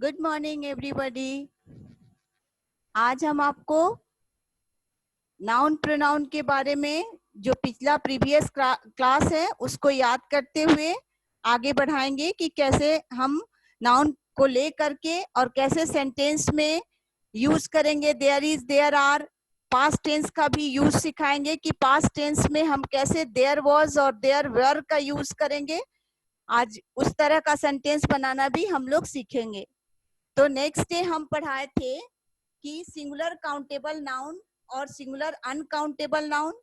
Good morning everybody. आज हम आपको नाउन प्रोनाउन के बारे में जो पिछला प्रीवियस क्लास है उसको याद करते हुए आगे बढ़ाएंगे कि कैसे हम नाउन को ले करके और कैसे सेंटेंस में यूज करेंगे। There is, there are, past tense का भी यूज सिखाएंगे कि पास्ट टेंस में हम कैसे देयर वाज और देयर वर का यूज करेंगे। आज उस तरह का सेंटेंस बनाना भी हम लोग सीखेंगे। तो नेक्स्ट डे हम पढ़ाए थे कि सिंगुलर काउंटेबल नाउन और सिंगुलर अनकाउंटेबल नाउन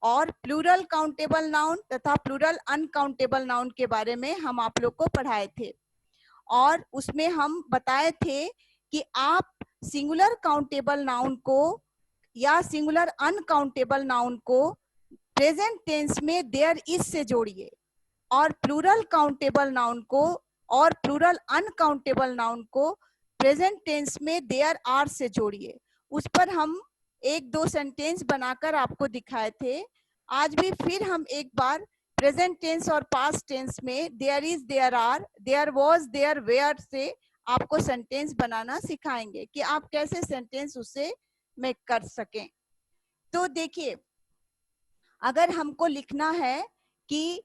और प्लूरल काउंटेबल नाउन तथा प्लूरल अनकाउंटेबल नाउन के बारे में हम आप लोग को पढ़ाए थे। और उसमें हम बताए थे कि आप सिंगुलर काउंटेबल नाउन को या सिंगुलर अनकाउंटेबल नाउन को प्रेजेंट टेंस में देयर इज से जोड़िए और प्लूरल काउंटेबल नाउन को और प्लूरल अनकाउंटेबल नाउन को प्रेजेंट टेंस में देयर आर से जोड़िए। उस पर हम एक दो सेंटेंस बनाकर आपको दिखाए थे। आज भी फिर हम एक बार प्रेजेंट टेंस और पास्ट टेंस में there is, there are, there was, there were से आपको सेंटेंस बनाना सिखाएंगे कि आप कैसे सेंटेंस उसे मेक कर सकें। तो देखिए, अगर हमको लिखना है कि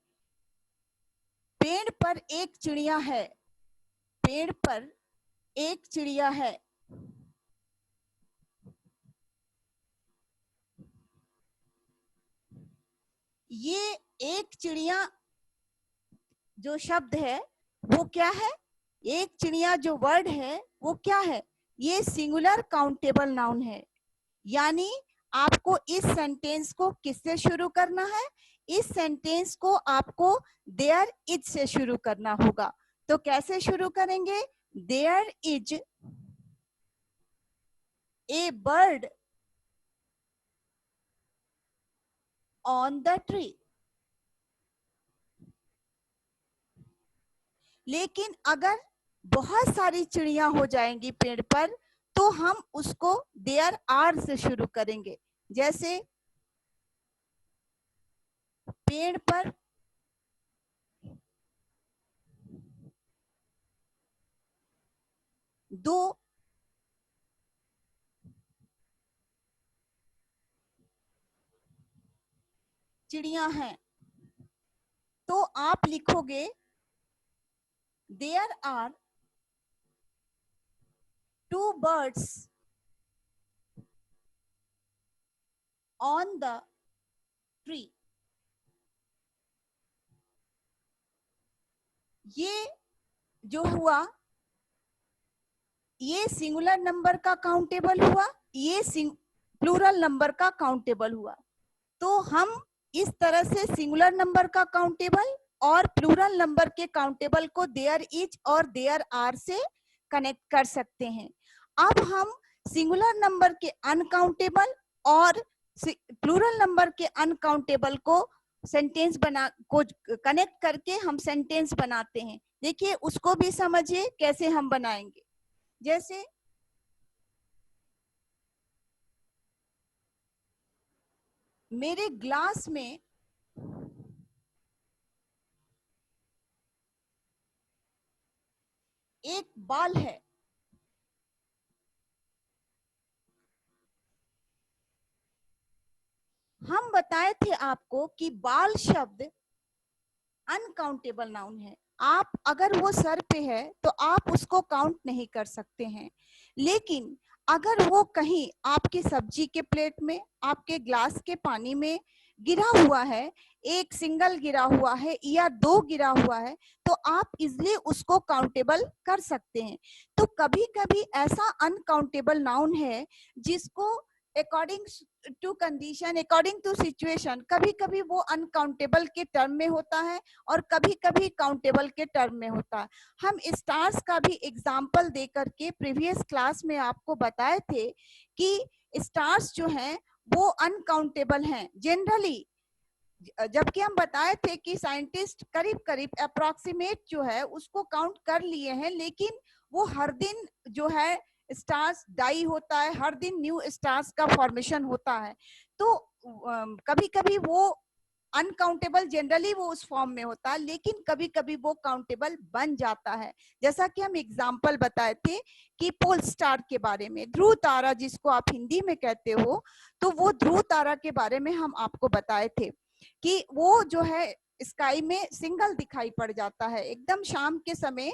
पेड़ पर एक चिड़िया है, पेड़ पर एक चिड़िया है, ये एक चिड़िया जो शब्द है वो क्या है? एक चिड़िया जो वर्ड है वो क्या है? ये सिंगुलर काउंटेबल नाउन है। यानी आपको इस सेंटेंस को किससे शुरू करना है? इस सेंटेंस को आपको देयर इज से शुरू करना होगा। तो कैसे शुरू करेंगे? There is a bird on the tree. लेकिन अगर बहुत सारी चिड़िया हो जाएंगी पेड़ पर तो हम उसको देयर आर से शुरू करेंगे। जैसे पेड़ पर दो चिड़िया हैं तो आप लिखोगे there are two birds on the tree. ये जो हुआ ये सिंगुलर नंबर का काउंटेबल हुआ, ये प्लूरल नंबर का काउंटेबल हुआ। तो हम इस तरह से सिंगुलर नंबर का काउंटेबल और प्लूरल नंबर के काउंटेबल को देयर इज और देयर आर से कनेक्ट कर सकते हैं। अब हम सिंगुलर नंबर के अनकाउंटेबल और प्लूरल नंबर के अनकाउंटेबल को सेंटेंस बना को कनेक्ट करके हम सेंटेंस बनाते हैं। देखिए उसको भी समझिए कैसे हम बनाएंगे। जैसे मेरे ग्लास में एक बाल है। हम बताए थे आपको कि बाल शब्द अनकाउंटेबल नाउन है। आप अगर वो सर पे है तो आप उसको काउंट नहीं कर सकते हैं। लेकिन अगर वो कहीं आपकी सब्जी के प्लेट में, आपके ग्लास के पानी में गिरा हुआ है, एक सिंगल गिरा हुआ है या दो गिरा हुआ है, तो आप इजिली उसको काउंटेबल कर सकते हैं। तो कभी कभी ऐसा अनकाउंटेबल नाउन है जिसको according to condition, according to situation, कभी कभी वो अनकाउंटेबल के टर्म में होता है और कभी कभी काउंटेबल के टर्म में होता है। हम स्टार्स का भी एग्जाम्पल दे करके प्रीवियस क्लास में आपको बताए थे कि स्टार्स जो हैं वो अनकाउंटेबल हैं जनरली। जबकि हम बताए थे कि साइंटिस्ट करीब करीब अप्रोक्सीमेट जो है उसको काउंट कर लिए हैं, लेकिन वो हर दिन जो है स्टार्स डाई होता है, हर दिन न्यू स्टार्स का फॉर्मेशन होता है। तो कभी कभी वो अनकाउंटेबल जनरली वो उस फॉर्म में होता है, लेकिन कभी कभी वो काउंटेबल बन जाता है। जैसा कि हम एग्जाम्पल बताए थे कि पोल स्टार के बारे में, ध्रुव तारा जिसको आप हिंदी में कहते हो, तो वो ध्रुव तारा के बारे में हम आपको बताए थे कि वो जो है स्काई में सिंगल दिखाई पड़ जाता है एकदम शाम के समय,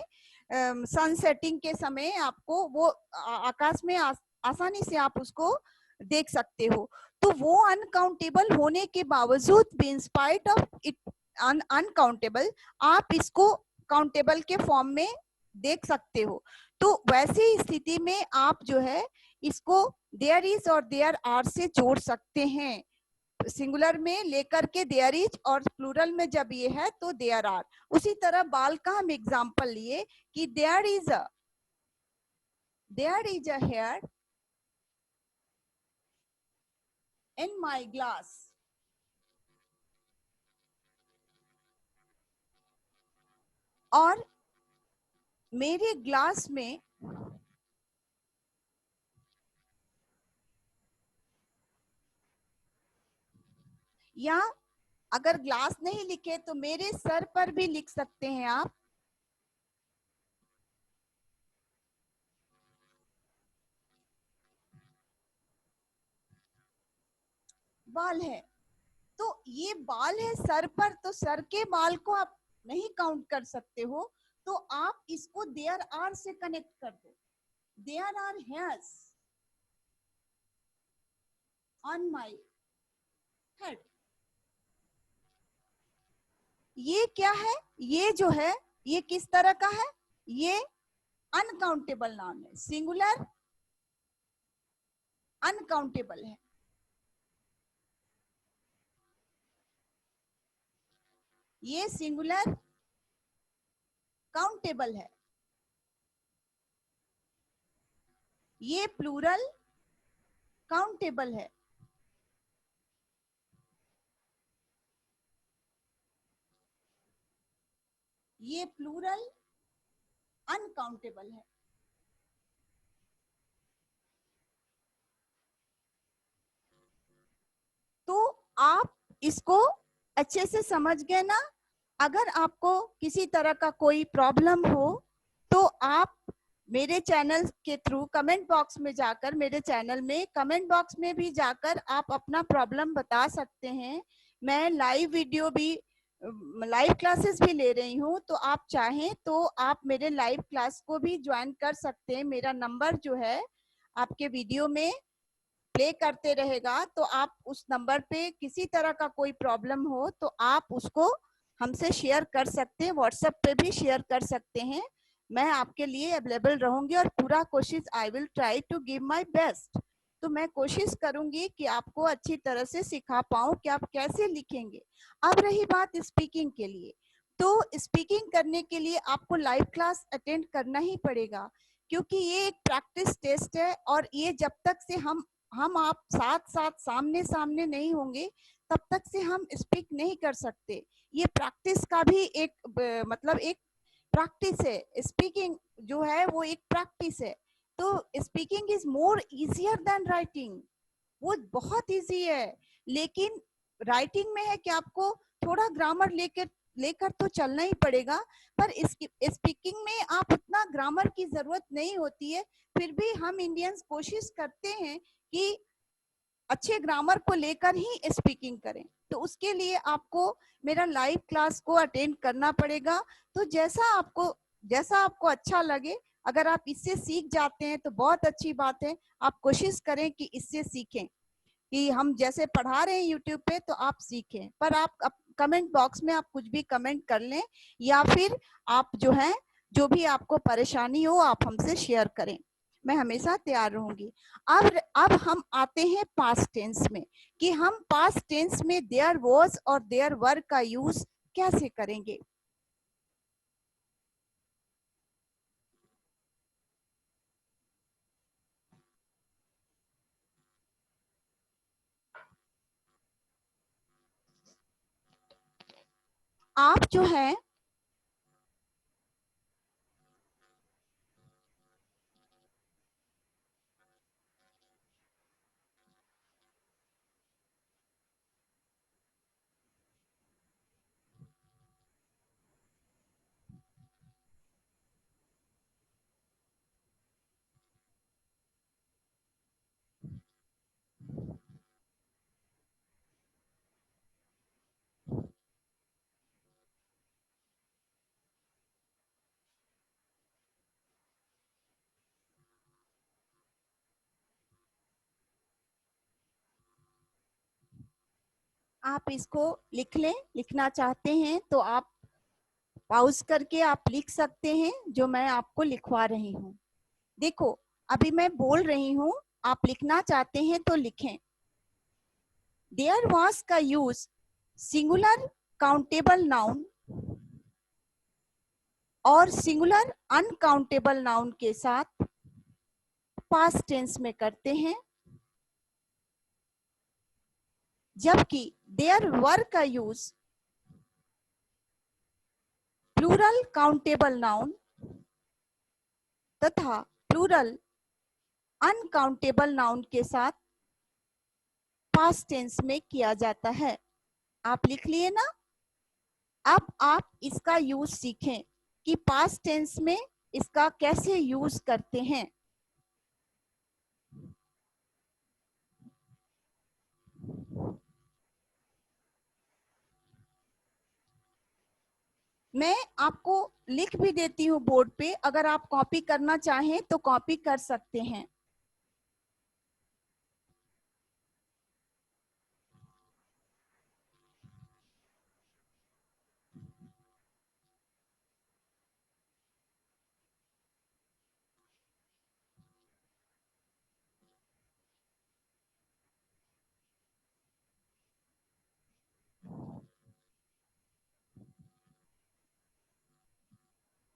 सन सेटिंग के समय आपको वो आकाश में आसानी से आप उसको देख सकते हो। तो वो अनकाउंटेबल होने के बावजूद भी, इंस्पाइट ऑफ इट अनकाउंटेबल, आप इसको काउंटेबल के फॉर्म में देख सकते हो। तो वैसी स्थिति में आप जो है इसको देयर इज और देयर आर से जोड़ सकते हैं। सिंगुलर में लेकर के देयर इज, और प्लूरल में जब ये है तो देयर आर। उसी तरह बाल का हम एग्जाम्पल लिए कि there is a hair in my glass, और मेरे ग्लास में या अगर ग्लास नहीं लिखे तो मेरे सर पर भी लिख सकते हैं आप। बाल है, तो ये बाल है सर पर, तो सर के बाल को आप नहीं काउंट कर सकते हो, तो आप इसको देयर आर से कनेक्ट कर दो। There are hairs on my head. ये क्या है, ये जो है ये किस तरह का है, ये अनकाउंटेबल नाउन है, सिंगुलर अनकाउंटेबल है। ये सिंगुलर काउंटेबल है, ये प्लूरल काउंटेबल है। ये प्लूरल अनकाउंटेबल है। तो आप इसको अच्छे से समझ गए ना। अगर आपको किसी तरह का कोई प्रॉब्लम हो तो आप मेरे चैनल के थ्रू कमेंट बॉक्स में जाकर, मेरे चैनल में कमेंट बॉक्स में भी जाकर आप अपना प्रॉब्लम बता सकते हैं। मैं लाइव वीडियो भी, लाइव क्लासेस भी ले रही हूँ, तो आप चाहें तो आप मेरे लाइव क्लास को भी ज्वाइन कर सकते हैं। मेरा नंबर जो है आपके वीडियो में प्ले करते रहेगा, तो आप उस नंबर पे किसी तरह का कोई प्रॉब्लम हो तो आप उसको हमसे शेयर कर सकते हैं, व्हाट्सएप पे भी शेयर कर सकते हैं। मैं आपके लिए अवेलेबल रहूंगी और पूरा कोशिश, I will try to give my best. तो मैं कोशिश करूंगी कि आपको अच्छी तरह से सिखा पाऊं कि आप कैसे लिखेंगे। अब रही बात स्पीकिंग के लिए, तो स्पीकिंग करने के लिए आपको लाइव क्लास अटेंड करना ही पड़ेगा, क्योंकि ये एक प्रैक्टिस टेस्ट है, और ये जब तक से हम आप साथ साथ सामने सामने नहीं होंगे तब तक से हम स्पीक नहीं कर सकते। ये प्रैक्टिस का भी एक मतलब एक प्रैक्टिस है, स्पीकिंग जो है वो एक प्रैक्टिस है। तो speaking is more easier than writing, वो बहुत इजी है। लेकिन राइटिंग में है कि आपको थोड़ा ग्रामर लेकर लेकर तो चलना ही पड़ेगा, पर स्पीकिंग में आप उतना ग्रामर की जरूरत नहीं होती है। फिर भी हम इंडियंस कोशिश करते हैं कि अच्छे ग्रामर को लेकर ही स्पीकिंग करें, तो उसके लिए आपको मेरा लाइव क्लास को अटेंड करना पड़ेगा। तो जैसा आपको अच्छा लगे, अगर आप इससे सीख जाते हैं तो बहुत अच्छी बात है। आप कोशिश करें कि इससे सीखें, कि हम जैसे पढ़ा रहे हैं यूट्यूब पे तो आप सीखें। पर आप कमेंट बॉक्स में आप कुछ भी कमेंट कर लें, या फिर आप जो है जो भी आपको परेशानी हो आप हमसे शेयर करें, मैं हमेशा तैयार रहूंगी। अब हम आते हैं पास्ट टेंस में, कि हम पास्ट टेंस में देयर वाज और देयर वर का यूज कैसे करेंगे। आप जो है आप इसको लिख लें। लिखना चाहते हैं तो आप पॉज करके आप लिख सकते हैं जो मैं आपको लिखवा रही हूँ। देखो अभी मैं बोल रही हूँ, आप लिखना चाहते हैं तो लिखें। देयर वाज का यूज सिंगुलर काउंटेबल नाउन और सिंगुलर अनकाउंटेबल नाउन के साथ पास्ट टेंस में करते हैं, जबकि देयर वर का यूज प्लूरल काउंटेबल नाउन तथा प्लूरल अनकाउंटेबल नाउन के साथ पास्ट टेंस में किया जाता है। आप लिख लिए ना? अब आप इसका यूज सीखें कि पास्ट टेंस में इसका कैसे यूज करते हैं। मैं आपको लिख भी देती हूँ बोर्ड पे, अगर आप कॉपी करना चाहें तो कॉपी कर सकते हैं।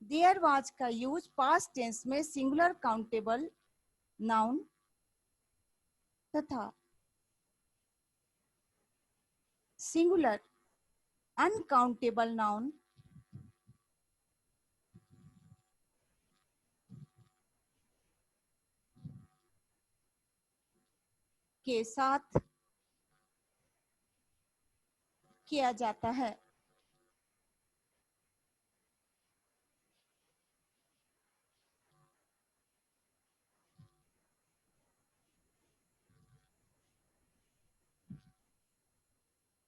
देयर वाज का यूज पास्ट टेंस में सिंगुलर काउंटेबल नाउन तथा सिंगुलर अनकाउंटेबल नाउन के साथ किया जाता है।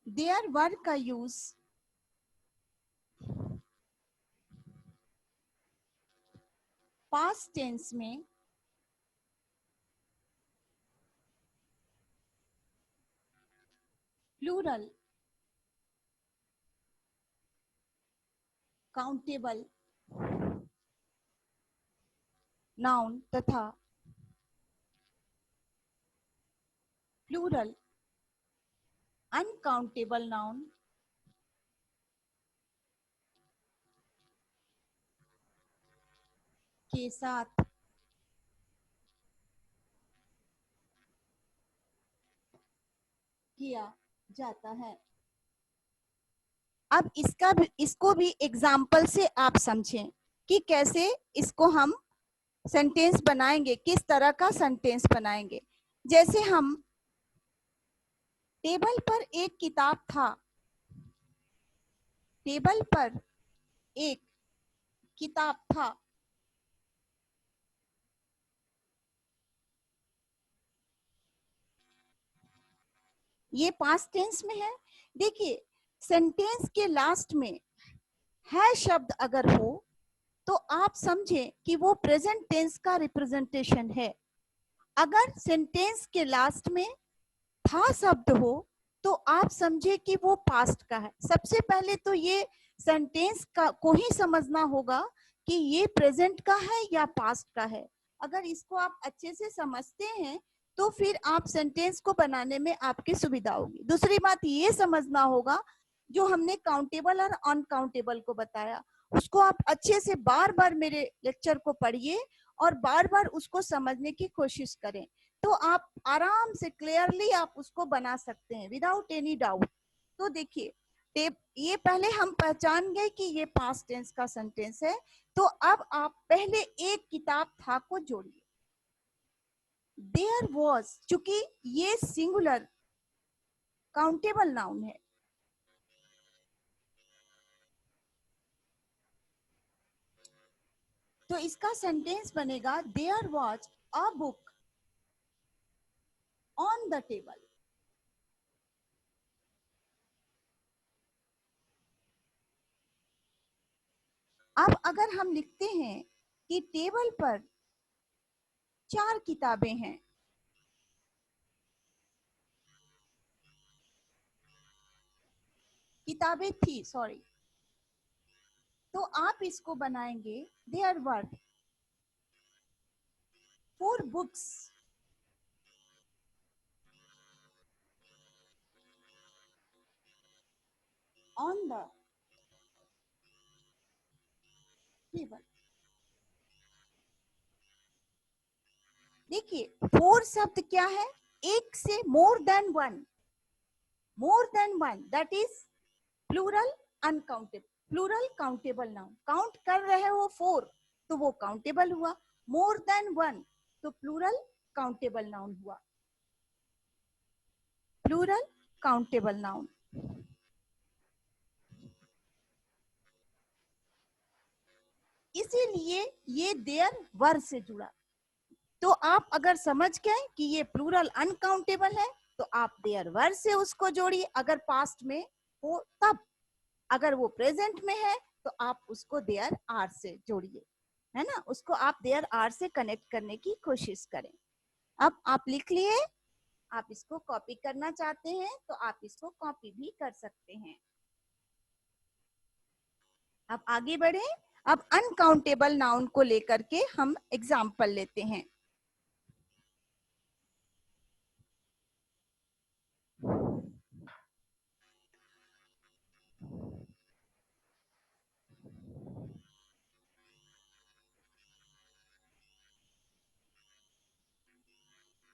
देयर वर का यूज पास्ट टेंस में प्लूरल काउंटेबल नाउन तथा प्लूरल अनकाउंटेबल नाउन के साथ किया जाता है। अब इसको भी एग्जाम्पल से आप समझें कि कैसे इसको हम सेंटेंस बनाएंगे, किस तरह का सेंटेंस बनाएंगे। जैसे हम टेबल पर एक किताब था, टेबल पर एक किताब था। ये पास्ट टेंस में है। देखिए सेंटेंस के लास्ट में है शब्द अगर हो तो आप समझें कि वो प्रेजेंट टेंस का रिप्रेजेंटेशन है। अगर सेंटेंस के लास्ट में था शब्द हो तो आप समझे कि वो पास्ट का है। सबसे पहले तो ये सेंटेंस का को ही समझना होगा कि ये प्रेजेंट का है या पास्ट का है। अगर इसको आप अच्छे से समझते हैं तो फिर आप सेंटेंस को बनाने में आपकी सुविधा होगी। दूसरी बात ये समझना होगा, जो हमने काउंटेबल और अनकाउंटेबल को बताया उसको आप अच्छे से बार बार मेरे लेक्चर को पढ़िए और बार बार उसको समझने की कोशिश करें, तो आप आराम से क्लियरली आप उसको बना सकते हैं विदाउट एनी डाउट। तो देखिए ये पहले हम पहचान गए कि ये पास्ट टेंस का सेंटेंस है। तो अब आप पहले एक किताब था को जोड़िए। देयर वॉज, चूंकि ये सिंगुलर काउंटेबल नाउन है, तो इसका सेंटेंस बनेगा there was a book on the table. अब अगर हम लिखते हैं कि टेबल पर 4 किताबें हैं, किताबें थी, सॉरी, तो आप इसको बनाएंगे there were 4 books on the table. देखिए 4 शब्द क्या है, एक से more than one, that is plural uncountable, plural countable noun. Count कर रहे हो 4 तो वो काउंटेबल हुआ, मोर देन वन तो प्लूरल काउंटेबल नाउन हुआ, प्लूरल काउंटेबल नाउन। इसीलिए ये देयर वर से जुड़ा। तो आप अगर समझ गए कि ये प्लूरल अनकाउंटेबल है तो आप देयर वर से उसको जोड़िए, अगर पास्ट में हो तब। अगर वो प्रेजेंट में है तो आप उसको देयर आर से जोड़िए, है ना, उसको आप देयर आर से कनेक्ट करने की कोशिश करें। अब आप लिख लिए, आप इसको कॉपी करना चाहते हैं तो आप इसको कॉपी भी कर सकते हैं। अब आगे बढ़े, अब अनकाउंटेबल नाउन को लेकर के हम एग्जाम्पल लेते हैं।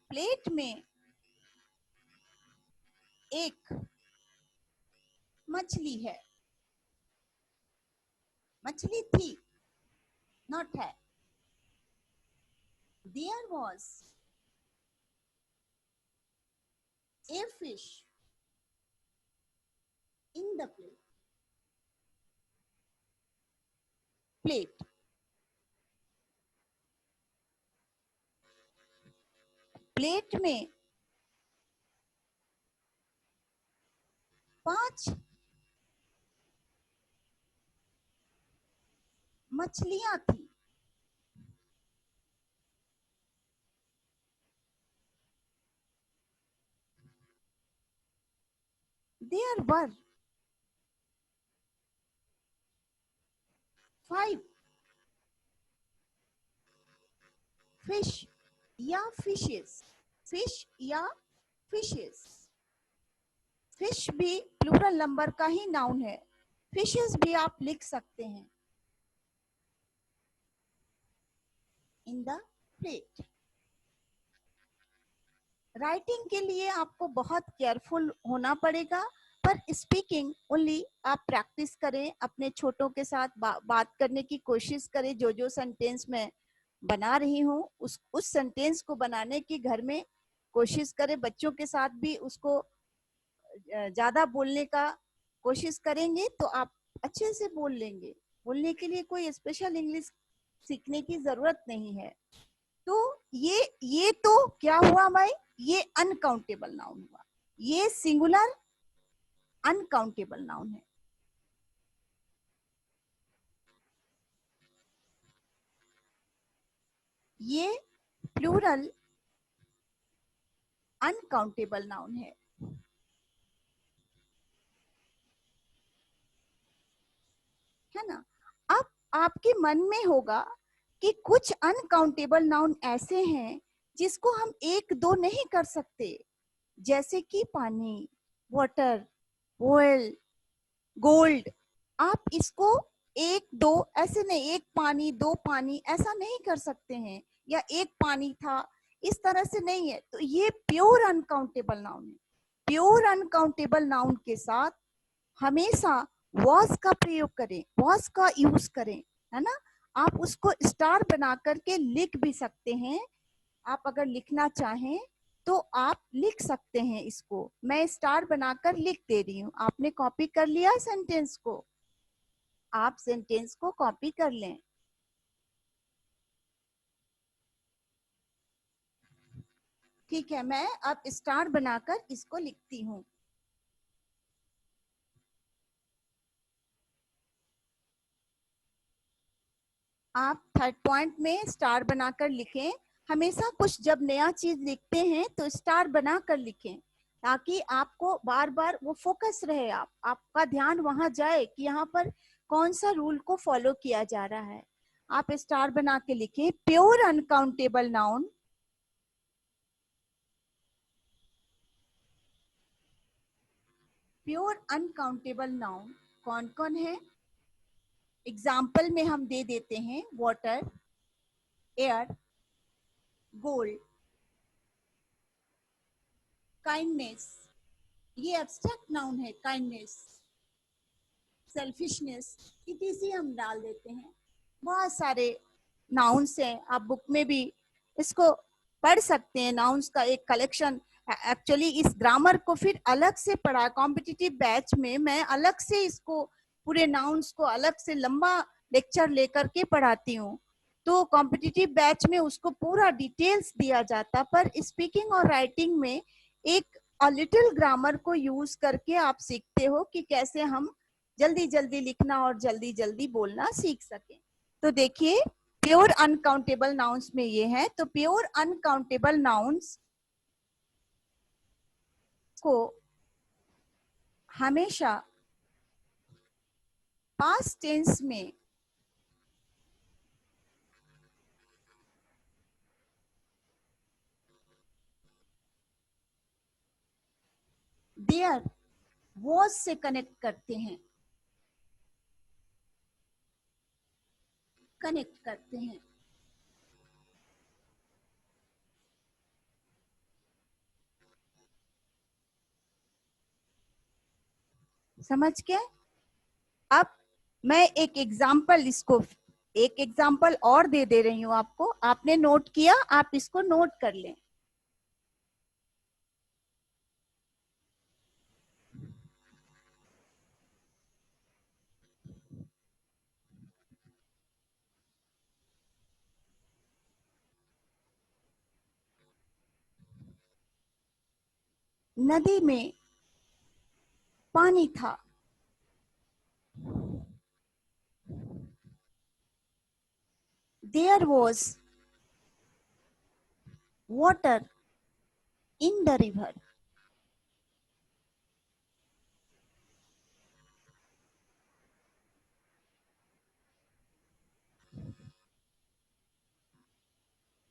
प्लेट में एक मछली है, मछली थी, नॉट है। There was a fish in the plate. Plate में 5 मछलियां थी। देयर वर 5 फिश या फिशेस, फिश या फिशेस। फिश भी प्लूरल नंबर का ही नाउन है, फिशेस भी आप लिख सकते हैं इन द प्लेट। राइटिंग के लिए आपको बहुत केयरफुल होना पड़ेगा, पर स्पीकिंग ओनली आप प्रैक्टिस करें, अपने छोटों के साथ बात करने की कोशिश करें। जो सेंटेंस मैं बना रही हूँ उस सेंटेंस को बनाने की घर में कोशिश करें। बच्चों के साथ भी उसको ज्यादा बोलने का कोशिश करेंगे तो आप अच्छे से बोल लेंगे। बोलने के लिए कोई स्पेशल इंग्लिश सीखने की जरूरत नहीं है। तो ये तो क्या हुआ भाई, ये अनकाउंटेबल नाउन हुआ, ये सिंगुलर अनकाउंटेबल नाउन है। ये प्लूरल अनकाउंटेबल नाउन है ना। अब आपके मन में होगा कि कुछ अनकाउंटेबल नाउन ऐसे हैं जिसको हम 1-2 नहीं कर सकते, जैसे कि पानी, वाटर, ऑयल, गोल्ड। आप इसको 1-2 ऐसे नहीं, 1 पानी 2 पानी ऐसा नहीं कर सकते हैं, या 1 पानी था, इस तरह से नहीं है। तो ये प्योर अनकाउंटेबल नाउन है। प्योर अनकाउंटेबल नाउन के साथ हमेशा वॉज का प्रयोग करें, वॉज का यूज करें, है ना। आप उसको स्टार बना करके लिख भी सकते हैं। आप अगर लिखना चाहें तो आप लिख सकते हैं इसको। मैं स्टार बनाकर लिख दे रही हूँ, आपने कॉपी कर लिया सेंटेंस को, आप सेंटेंस को कॉपी कर लें। ठीक है, मैं अब स्टार बनाकर इसको लिखती हूँ। आप 3rd पॉइंट में स्टार बनाकर लिखें। हमेशा कुछ जब नया चीज लिखते हैं तो स्टार बनाकर लिखें। ताकि आपको बार बार वो फोकस रहे, आपका ध्यान वहां जाए कि यहाँ पर कौन सा रूल को फॉलो किया जा रहा है। आप स्टार बना के लिखें pure uncountable noun. Pure uncountable noun कौन कौन है? एग्जाम्पल में हम दे देते हैं वाटर, एयर, गोल्ड, काइंडनेस, ये एब्स्ट्रैक्ट नाउन है, काइंडनेस, सेल्फिशनेस, इसी हम डाल देते हैं। बहुत सारे नाउन्स हैं, आप बुक में भी इसको पढ़ सकते हैं, नाउन्स का एक कलेक्शन। एक्चुअली इस ग्रामर को फिर अलग से पढ़ा, कॉम्पिटिटिव बैच में मैं अलग से इसको पूरे नाउन्स को अलग से लंबा लेक्चर लेकर के पढ़ाती हूँ। तो कॉम्पिटिटिव बैच में उसको पूरा डिटेल्स दिया जाता, पर स्पीकिंग और राइटिंग में एक लिटिल ग्रामर को यूज करके आप सीखते हो कि कैसे हम जल्दी जल्दी लिखना और जल्दी जल्दी बोलना सीख सके। तो देखिए प्योर अनकाउंटेबल नाउन्स में ये है, तो प्योर अनकाउंटेबल नाउन्स को हमेशा पास्ट टेंस में देयर वॉज से कनेक्ट करते हैं, कनेक्ट करते हैं। समझ के? अब मैं एक एग्जाम्पल और दे रही हूं आपको, आपने नोट किया, आप इसको नोट कर लें। नदी में पानी था, there was water in the river.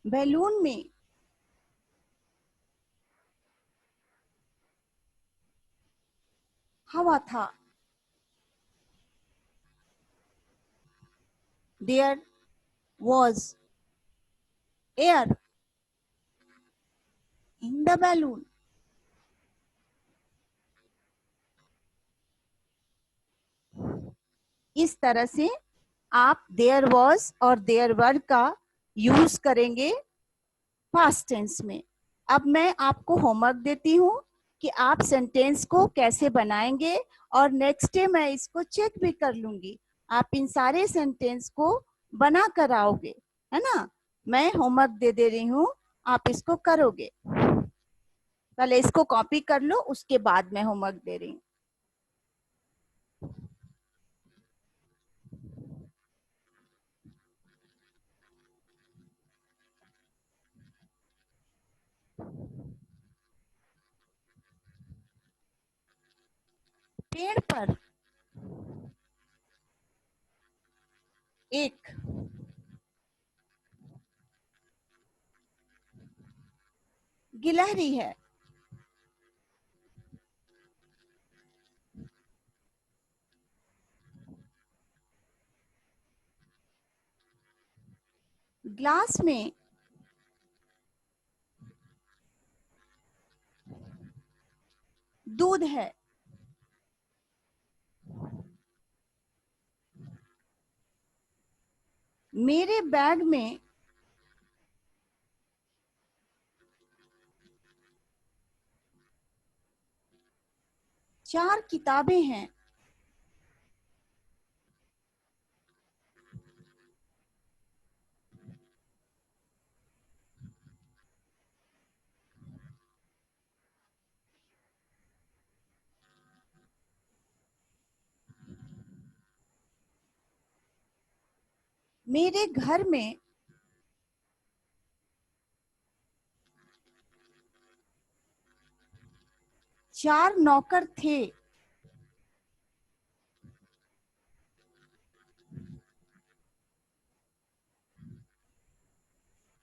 Balloon में हवा था, there was air in the balloon. इस तरह से आप देयर वॉज और देयर वर का यूज करेंगे पास्ट टेंस में। अब मैं आपको होमवर्क देती हूँ कि आप सेंटेंस को कैसे बनाएंगे, और नेक्स्ट डे मैं इसको चेक भी कर लूंगी, आप इन सारे सेंटेंस को बना कर आओगे, है ना? मैं होमवर्क दे रही हूँ, आप इसको करोगे। पहले इसको कॉपी कर लो, उसके बाद मैं होमवर्क दे रही हूँ। पेड़ पर एक गिलहरी है, ग्लास में दूध है, मेरे बैग में 4 किताबें हैं, मेरे घर में 4 नौकर थे।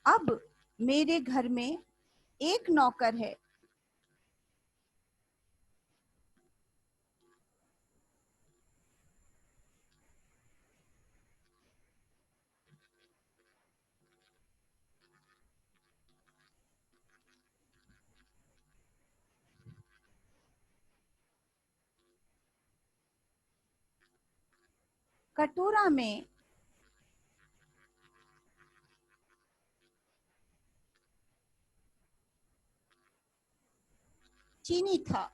अब मेरे घर में 1 नौकर है। कटोरा में चीनी था।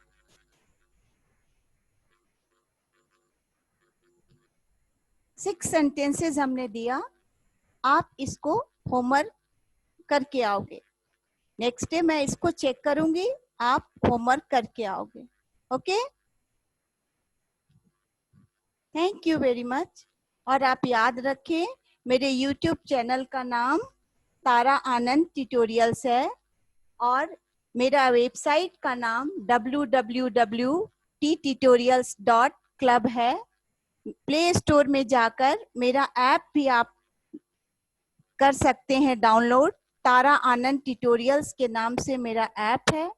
6 सेंटेंसेस हमने दिया, आप इसको होमवर्क करके आओगे। नेक्स्ट डे मैं इसको चेक करूंगी, आप होमवर्क करके आओगे। Okay, thank you very much. और आप याद रखें, मेरे यूट्यूब चैनल का नाम तारा आनंद ट्यूटोरियल्स है और मेरा वेबसाइट का नाम www.ttutorials.club है। प्ले स्टोर में जाकर मेरा ऐप भी आप कर सकते हैं डाउनलोड। तारा आनंद ट्यूटोरियल्स के नाम से मेरा ऐप है।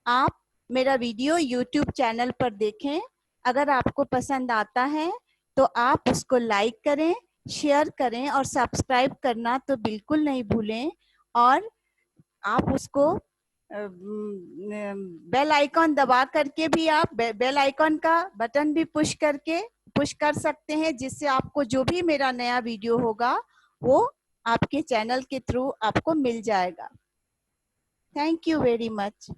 आप मेरा वीडियो यूट्यूब चैनल पर देखें। अगर आपको पसंद आता है तो आप उसको लाइक करें, शेयर करें और सब्सक्राइब करना तो बिल्कुल नहीं भूलें। और आप उसको बेल आइकॉन दबा करके भी आप बेल आइकॉन का बटन भी पुश कर सकते हैं, जिससे आपको जो भी मेरा नया वीडियो होगा वो आपके चैनल के थ्रू आपको मिल जाएगा। Thank you very much.